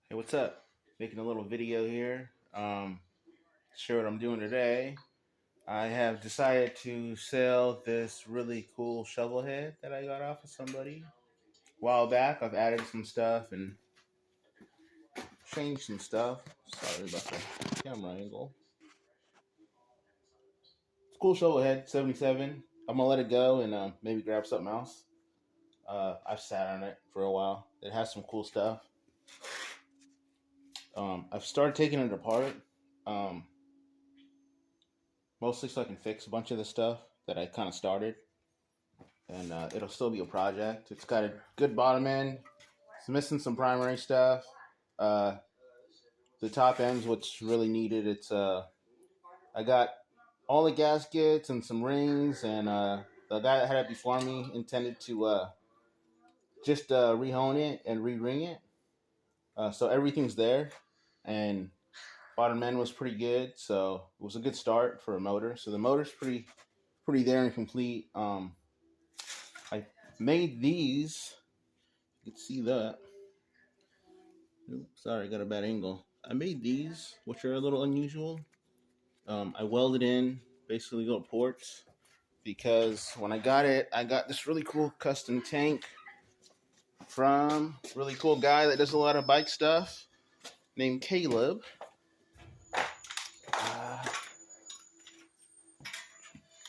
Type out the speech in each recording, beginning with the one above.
Hey, what's up? Making a little video here. Share what I'm doing today. I have decided to sell this really cool shovel head that I got off of somebody a while back. I've added some stuff and changed some stuff. Sorry about the camera angle. It's a cool shovel head, 77. I'm gonna let it go and maybe grab something else. I've sat on it for a while. It has some cool stuff. I've started taking it apart. Um, Mostly so I can fix a bunch of the stuff that I kind of started, and it'll still be a project. It's got a good bottom end. It's missing some primary stuff. Uh, the top end's what's really needed. I got all the gaskets and some rings, and the guy that had it before me intended to just rehone it and re-ring it. So everything's there, and bottom end was pretty good. So it was a good start for a motor. So the motor's pretty there and complete. I made these. You can see that. Oops, sorry, I got a bad angle. I made these, which are a little unusual. I welded in basically little ports because when I got it, I got this really cool custom tank from a really cool guy that does a lot of bike stuff named Caleb.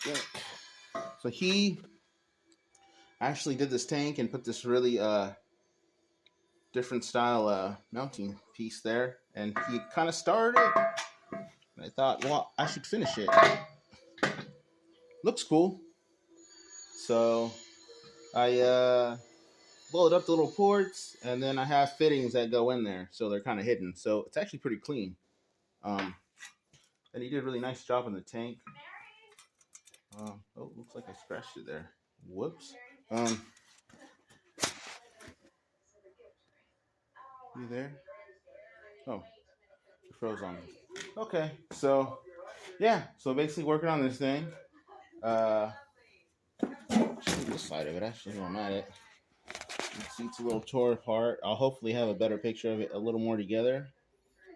Yeah. So he actually did this tank and put this really different style mounting piece there, and he kind of started it. And I thought, well, I should finish it. Looks cool. So I welded up the little ports, and then I have fittings that go in there, so they're kind of hidden. So it's actually pretty clean. And he did a really nice job on the tank. Oh, looks like I scratched it there. Whoops. You there? Oh, it froze on me. Okay, so yeah, so basically working on this thing. This side of it actually, I'm at it. You can see it's a little tore apart. I'll hopefully have a better picture of it a little more together.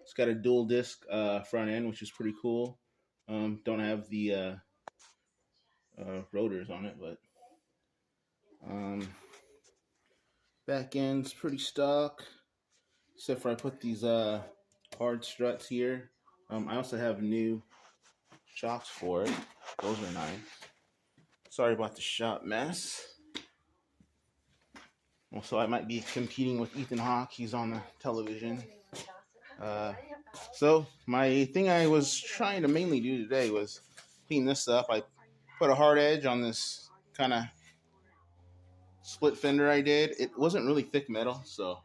It's got a dual disc front end, which is pretty cool. Don't have the rotors on it, but back end's pretty stock, except for I put these hard struts here. I also have new shocks for it. Those are nice. Sorry about the shop mess. Also, I might be competing with Ethan Hawke. He's on the television. So my thing I was trying to mainly do today was clean this up. I put a hard edge on this kind of split fender I did. It wasn't really thick metal, so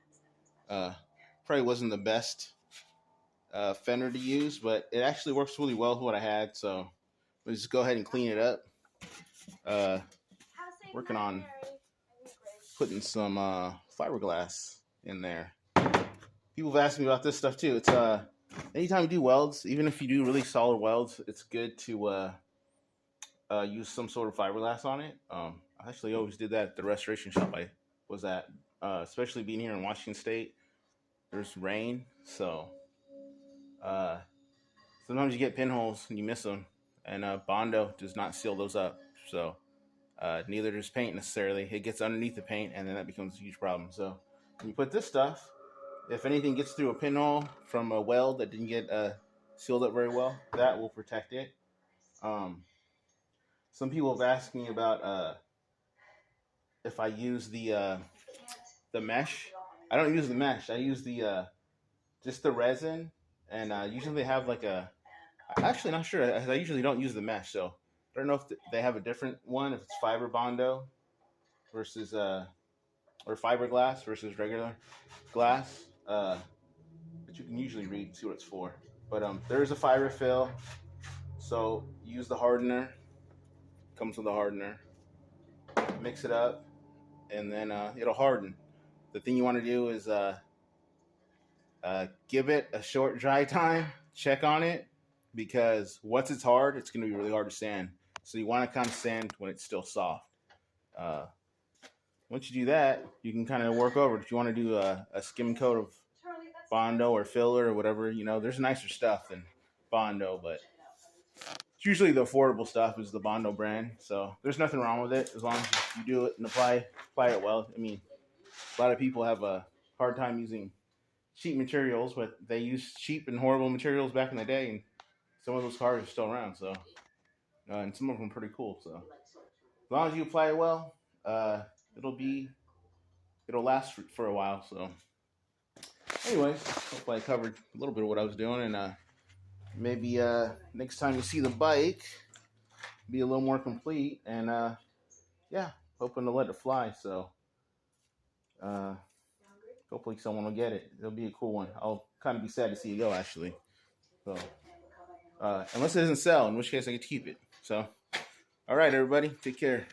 probably wasn't the best fender to use, but it actually works really well with what I had, so let's just go ahead and clean it up. Working on putting some fiberglass in there. People have asked me about this stuff too. It's anytime you do welds, even if you do really solid welds, it's good to use some sort of fiberglass on it. I actually always did that at the restoration shop I was at, especially being here in Washington State. There's rain, so sometimes you get pinholes and you miss them, and Bondo does not seal those up. So neither does paint necessarily. It gets underneath the paint, and then that becomes a huge problem. So when you put this stuff, if anything gets through a pinhole from a weld that didn't get sealed up very well, that will protect it. Some people have asked me about if I use the mesh. I don't use the mesh. I use the just the resin, and usually they have like a. I'm actually not sure. I usually don't use the mesh, so I don't know if they have a different one. If it's fiber bondo versus or fiberglass versus regular glass. But you can usually read, see what it's for. But there is a fiber fill, so use the hardener. Comes with a hardener. Mix it up, and then it'll harden. The thing you want to do is give it a short dry time. Check on it, because once it's hard, it's going to be really hard to sand. So you want to kind of sand when it's still soft. Once you do that, you can kind of work over it. If you want to do a skim coat of Bondo or filler or whatever. You know, there's nicer stuff than Bondo, but it's usually the affordable stuff is the Bondo brand. So there's nothing wrong with it as long as you do it and apply it well. I mean, a lot of people have a hard time using cheap materials, but they used cheap and horrible materials back in the day, and some of those cars are still around. So and some of them are pretty cool. So as long as you apply it well, uh, it'll be it'll last for a while. So anyways, hopefully I covered a little bit of what I was doing, and maybe next time you see the bike, be a little more complete, and yeah, hoping to let it fly. So uh, hopefully someone will get it. It'll be a cool one. I'll kind of be sad to see it go actually. So unless it doesn't sell, in which case I get to keep it. So all right, everybody, take care.